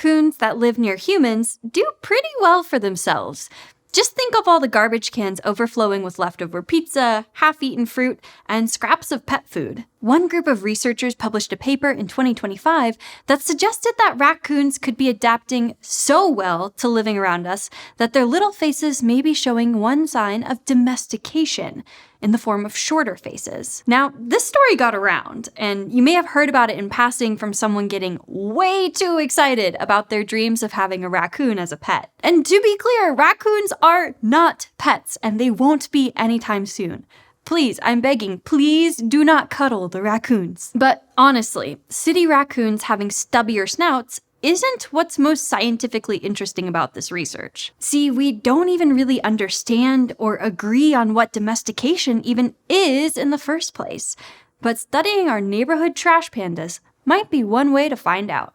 raccoons that live near humans do pretty well for themselves. Just think of all the garbage cans overflowing with leftover pizza, half-eaten fruit, and scraps of pet food. One group of researchers published a paper in 2025 that suggested that raccoons could be adapting so well to living around us that their little faces may be showing one sign of domestication in the form of shorter faces. Now, this story got around, and you may have heard about it in passing from someone getting way too excited about their dreams of having a raccoon as a pet. And to be clear, raccoons are not pets, and they won't be anytime soon. Please, I'm begging, please do not cuddle the raccoons. But honestly, city raccoons having stubbier snouts isn't what's most scientifically interesting about this research. See, we don't even really understand or agree on what domestication even is in the first place. But studying our neighborhood trash pandas might be one way to find out.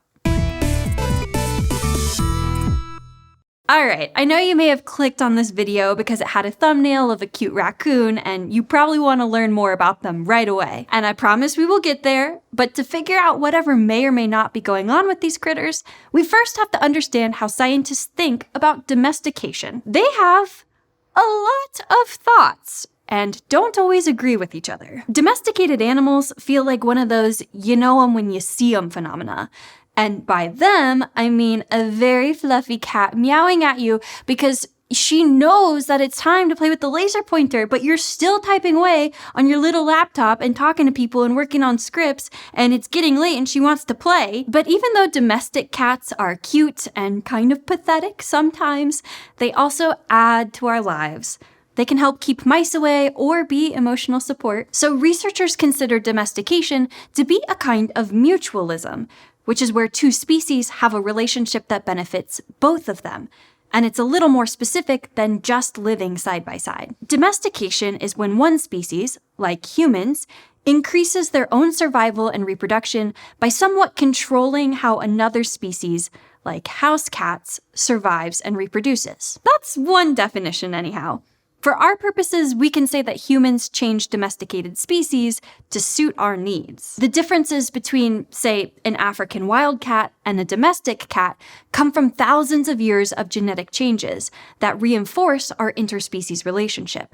Alright, I know you may have clicked on this video because it had a thumbnail of a cute raccoon, and you probably want to learn more about them right away. And I promise we will get there, but to figure out whatever may or may not be going on with these critters, we first have to understand how scientists think about domestication. They have a lot of thoughts, and don't always agree with each other. Domesticated animals feel like one of those you know 'em when you see 'em phenomena. And by them, I mean a very fluffy cat meowing at you because she knows that it's time to play with the laser pointer, but you're still typing away on your little laptop and talking to people and working on scripts, and it's getting late and she wants to play. But even though domestic cats are cute and kind of pathetic sometimes, they also add to our lives. They can help keep mice away or be emotional support. So researchers consider domestication to be a kind of mutualism, which is where two species have a relationship that benefits both of them. And it's a little more specific than just living side by side. Domestication is when one species, like humans, increases their own survival and reproduction by somewhat controlling how another species, like house cats, survives and reproduces. That's one definition anyhow. For our purposes, we can say that humans change domesticated species to suit our needs. The differences between, say, an African wildcat and a domestic cat come from thousands of years of genetic changes that reinforce our interspecies relationship.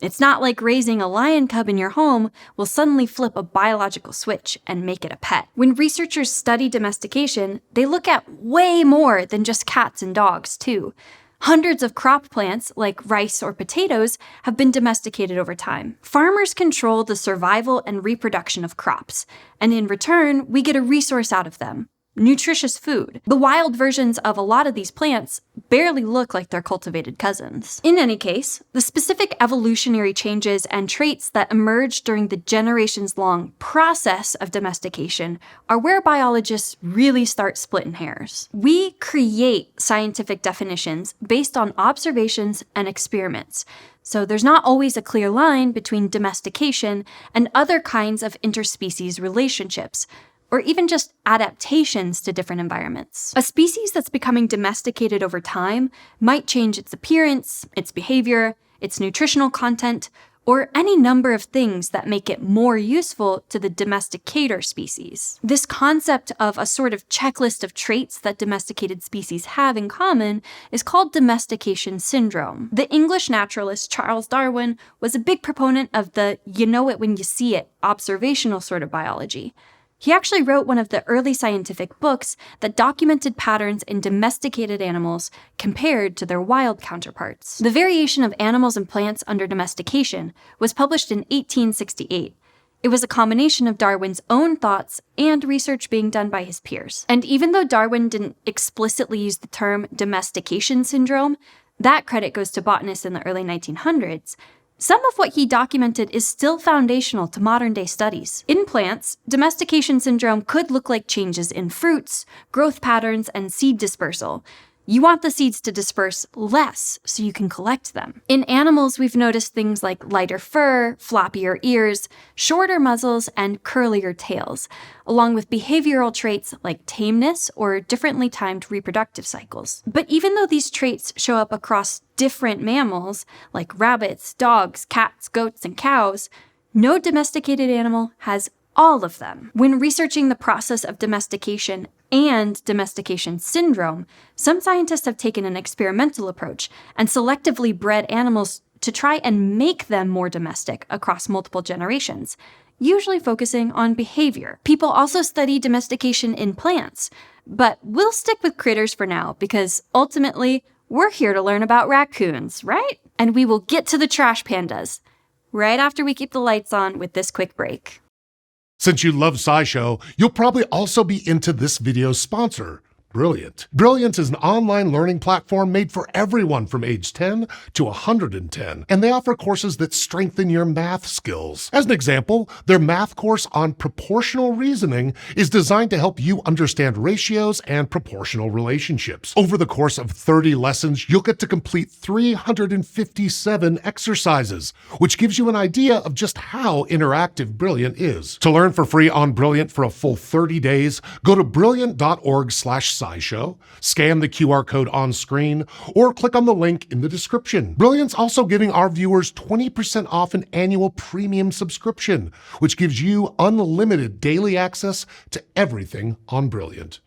It's not like raising a lion cub in your home will suddenly flip a biological switch and make it a pet. When researchers study domestication, they look at way more than just cats and dogs, too. Hundreds of crop plants, like rice or potatoes, have been domesticated over time. Farmers control the survival and reproduction of crops, and in return, we get a resource out of them: nutritious food. The wild versions of a lot of these plants barely look like their cultivated cousins. In any case, the specific evolutionary changes and traits that emerge during the generations-long process of domestication are where biologists really start splitting hairs. We create scientific definitions based on observations and experiments, so there's not always a clear line between domestication and other kinds of interspecies relationships, or even just adaptations to different environments. A species that's becoming domesticated over time might change its appearance, its behavior, its nutritional content, or any number of things that make it more useful to the domesticator species. This concept of a sort of checklist of traits that domesticated species have in common is called domestication syndrome. The English naturalist Charles Darwin was a big proponent of the you-know-it-when-you-see-it observational sort of biology. He actually wrote one of the early scientific books that documented patterns in domesticated animals compared to their wild counterparts. The Variation of Animals and Plants Under Domestication was published in 1868. It was a combination of Darwin's own thoughts and research being done by his peers. And even though Darwin didn't explicitly use the term domestication syndrome, that credit goes to botanists in the early 1900s. Some of what he documented is still foundational to modern-day studies. In plants, domestication syndrome could look like changes in fruits, growth patterns, and seed dispersal. You want the seeds to disperse less so you can collect them. In animals, we've noticed things like lighter fur, floppier ears, shorter muzzles, and curlier tails, along with behavioral traits like tameness or differently timed reproductive cycles. But even though these traits show up across different mammals, like rabbits, dogs, cats, goats, and cows, no domesticated animal has All of them. When researching the process of domestication and domestication syndrome, some scientists have taken an experimental approach and selectively bred animals to try and make them more domestic across multiple generations, usually focusing on behavior. People also study domestication in plants, but we'll stick with critters for now because ultimately, we're here to learn about raccoons, right? And we will get to the trash pandas right after we keep the lights on with this quick break. Since you love SciShow, you'll probably also be into this video's sponsor, Brilliant. Brilliant is an online learning platform made for everyone from age 10 to 110, and they offer courses that strengthen your math skills. As an example, their math course on proportional reasoning is designed to help you understand ratios and proportional relationships. Over the course of 30 lessons, you'll get to complete 357 exercises, which gives you an idea of just how interactive Brilliant is. To learn for free on Brilliant for a full 30 days, go to brilliant.org/SciShow, scan the QR code on screen, or click on the link in the description. Brilliant's also giving our viewers 20% off an annual premium subscription, which gives you unlimited daily access to everything on Brilliant.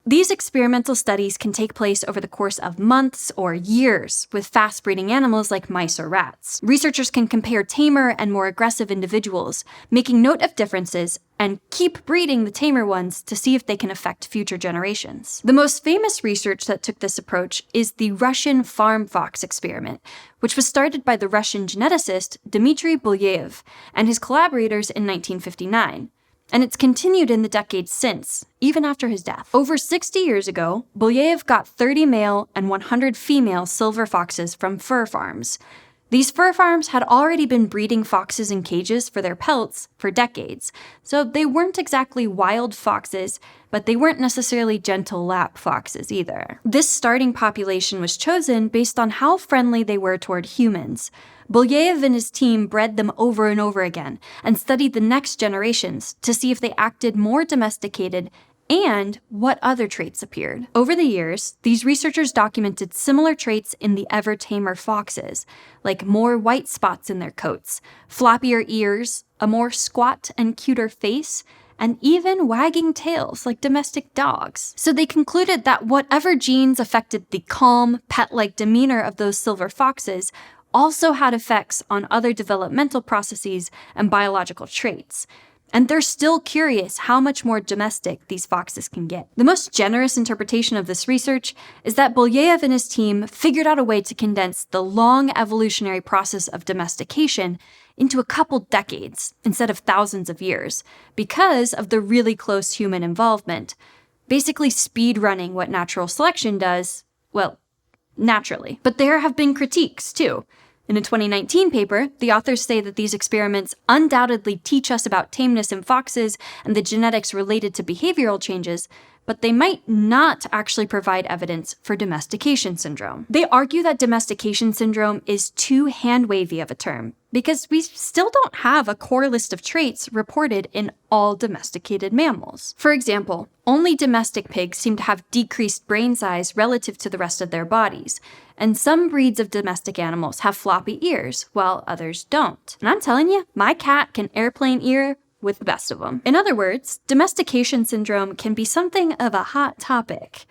These experimental studies can take place over the course of months or years with fast-breeding animals like mice or rats. Researchers can compare tamer and more aggressive individuals, making note of differences, and keep breeding the tamer ones to see if they can affect future generations. The most famous research that took this approach is the Russian farm fox experiment, which was started by the Russian geneticist Dmitry Belyaev and his collaborators in 1959. And it's continued in the decades since, even after his death. Over 60 years ago, Belyaev got 30 male and 100 female silver foxes from fur farms. These fur farms had already been breeding foxes in cages for their pelts for decades, so they weren't exactly wild foxes, but they weren't necessarily gentle lap foxes either. This starting population was chosen based on how friendly they were toward humans. Belyaev and his team bred them over and over again and studied the next generations to see if they acted more domesticated and what other traits appeared. Over the years, these researchers documented similar traits in the ever-tamer foxes, like more white spots in their coats, floppier ears, a more squat and cuter face, and even wagging tails like domestic dogs. So they concluded that whatever genes affected the calm, pet-like demeanor of those silver foxes also had effects on other developmental processes and biological traits. And they're still curious how much more domestic these foxes can get. The most generous interpretation of this research is that Belyaev and his team figured out a way to condense the long evolutionary process of domestication into a couple decades instead of thousands of years because of the really close human involvement, basically speed running what natural selection does, well, naturally. But there have been critiques, too. In a 2019 paper, the authors say that these experiments undoubtedly teach us about tameness in foxes and the genetics related to behavioral changes, but they might not actually provide evidence for domestication syndrome. They argue that domestication syndrome is too hand-wavy of a term, because we still don't have a core list of traits reported in all domesticated mammals. For example, only domestic pigs seem to have decreased brain size relative to the rest of their bodies, and some breeds of domestic animals have floppy ears, while others don't. And I'm telling you, my cat can airplane ear with the best of them. In other words, domestication syndrome can be something of a hot topic.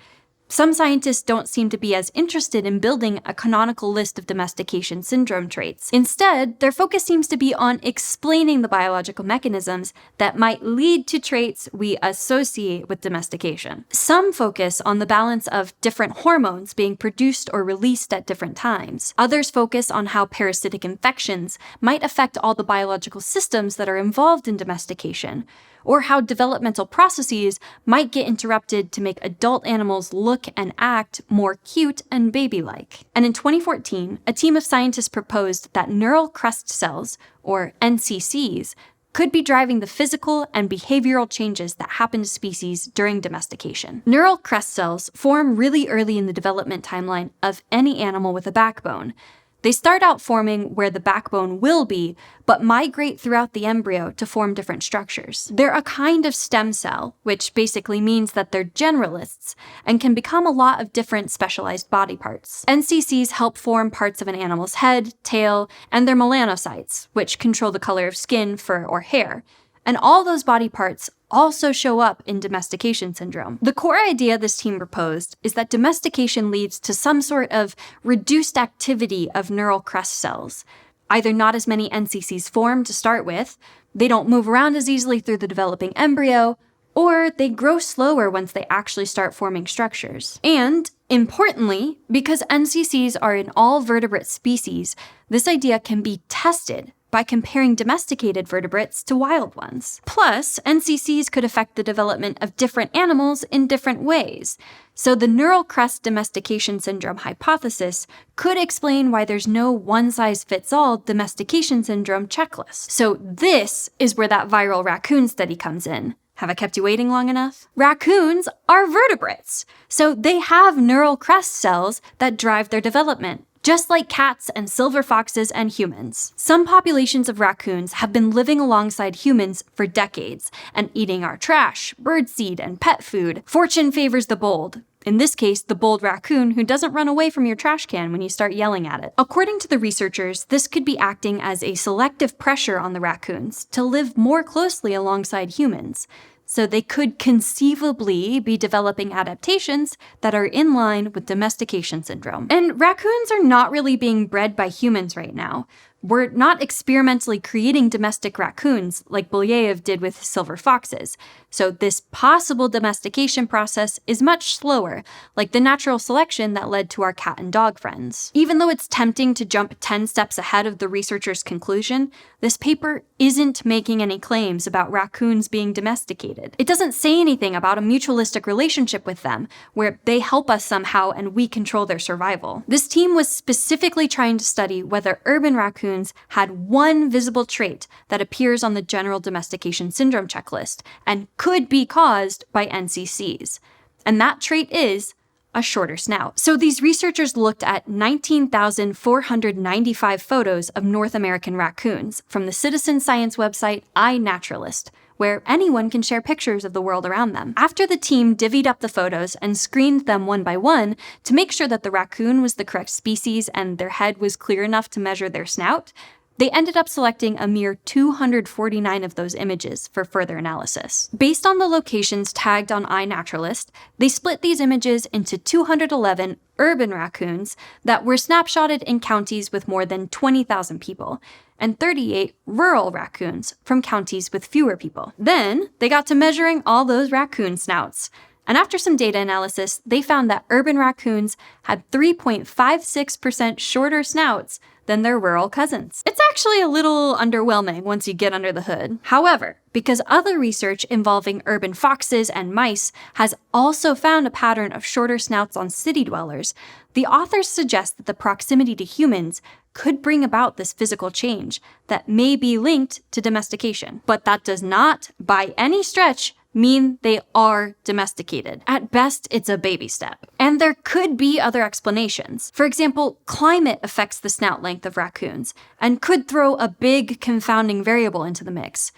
Some scientists don't seem to be as interested in building a canonical list of domestication syndrome traits. Instead, their focus seems to be on explaining the biological mechanisms that might lead to traits we associate with domestication. Some focus on the balance of different hormones being produced or released at different times. Others focus on how parasitic infections might affect all the biological systems that are involved in domestication, or how developmental processes might get interrupted to make adult animals look and act more cute and baby-like. And in 2014, a team of scientists proposed that neural crest cells, or NCCs, could be driving the physical and behavioral changes that happen to species during domestication. Neural crest cells form really early in the development timeline of any animal with a backbone. They start out forming where the backbone will be, but migrate throughout the embryo to form different structures. They're a kind of stem cell, which basically means that they're generalists and can become a lot of different specialized body parts. NCCs help form parts of an animal's head, tail, and their melanocytes, which control the color of skin, fur, or hair. and all those body parts also show up in domestication syndrome. The core idea this team proposed is that domestication leads to some sort of reduced activity of neural crest cells. Either not as many NCCs form to start with, they don't move around as easily through the developing embryo, or they grow slower once they actually start forming structures. And, importantly, because NCCs are in all vertebrate species, this idea can be tested by comparing domesticated vertebrates to wild ones. Plus, NCCs could affect the development of different animals in different ways. So the neural crest domestication syndrome hypothesis could explain why there's no one-size-fits-all domestication syndrome checklist. So this is where that viral raccoon study comes in. Have I kept you waiting long enough? Raccoons are vertebrates, so they have neural crest cells that drive their development, just like cats and silver foxes and humans. Some populations of raccoons have been living alongside humans for decades and eating our trash, birdseed, and pet food. Fortune favors the bold. In this case, the bold raccoon who doesn't run away from your trash can when you start yelling at it. According to the researchers, this could be acting as a selective pressure on the raccoons to live more closely alongside humans. So they could conceivably be developing adaptations that are in line with domestication syndrome. And raccoons are not really being bred by humans right now. We're not experimentally creating domestic raccoons like Belyaev did with silver foxes. So this possible domestication process is much slower, like the natural selection that led to our cat and dog friends. Even though it's tempting to jump 10 steps ahead of the researchers' conclusion, this paper isn't making any claims about raccoons being domesticated. It doesn't say anything about a mutualistic relationship with them, where they help us somehow and we control their survival. This team was specifically trying to study whether urban raccoons had one visible trait that appears on the general domestication syndrome checklist and could be caused by NCCs. And that trait is a shorter snout. So these researchers looked at 19,495 photos of North American raccoons from the citizen science website iNaturalist, where anyone can share pictures of the world around them. After the team divvied up the photos and screened them one by one to make sure that the raccoon was the correct species and their head was clear enough to measure their snout, they ended up selecting a mere 249 of those images for further analysis. Based on the locations tagged on iNaturalist, they split these images into 211 urban raccoons that were snapshotted in counties with more than 20,000 people, and 38 rural raccoons from counties with fewer people. Then, they got to measuring all those raccoon snouts. And after some data analysis, they found that urban raccoons had 3.56% shorter snouts than their rural cousins. It's actually a little underwhelming once you get under the hood. However, because other research involving urban foxes and mice has also found a pattern of shorter snouts on city dwellers, the authors suggest that the proximity to humans could bring about this physical change that may be linked to domestication. But that does not, by any stretch, mean they are domesticated. At best, it's a baby step. And there could be other explanations. For example, climate affects the snout length of raccoons and could throw a big confounding variable into the mix.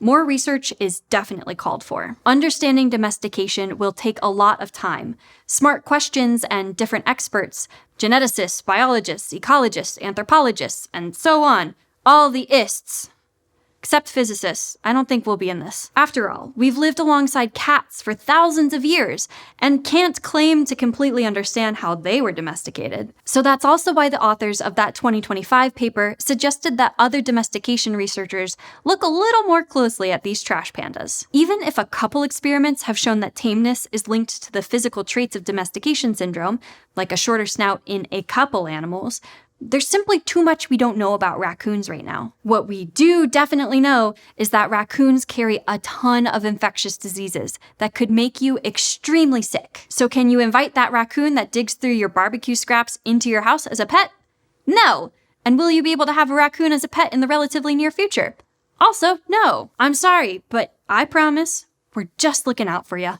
More research is definitely called for. Understanding domestication will take a lot of time. Smart questions and different experts, geneticists, biologists, ecologists, anthropologists, and so on. All the ists. Except physicists. I don't think we'll be in this. After all, we've lived alongside cats for thousands of years and can't claim to completely understand how they were domesticated. So that's also why the authors of that 2025 paper suggested that other domestication researchers look a little more closely at these trash pandas. Even if a couple experiments have shown that tameness is linked to the physical traits of domestication syndrome, like a shorter snout in a couple animals, there's simply too much we don't know about raccoons right now. What we do definitely know is that raccoons carry a ton of infectious diseases that could make you extremely sick. So can you invite that raccoon that digs through your barbecue scraps into your house as a pet? No. And will you be able to have a raccoon as a pet in the relatively near future? Also, no. I'm sorry, but I promise we're just looking out for you.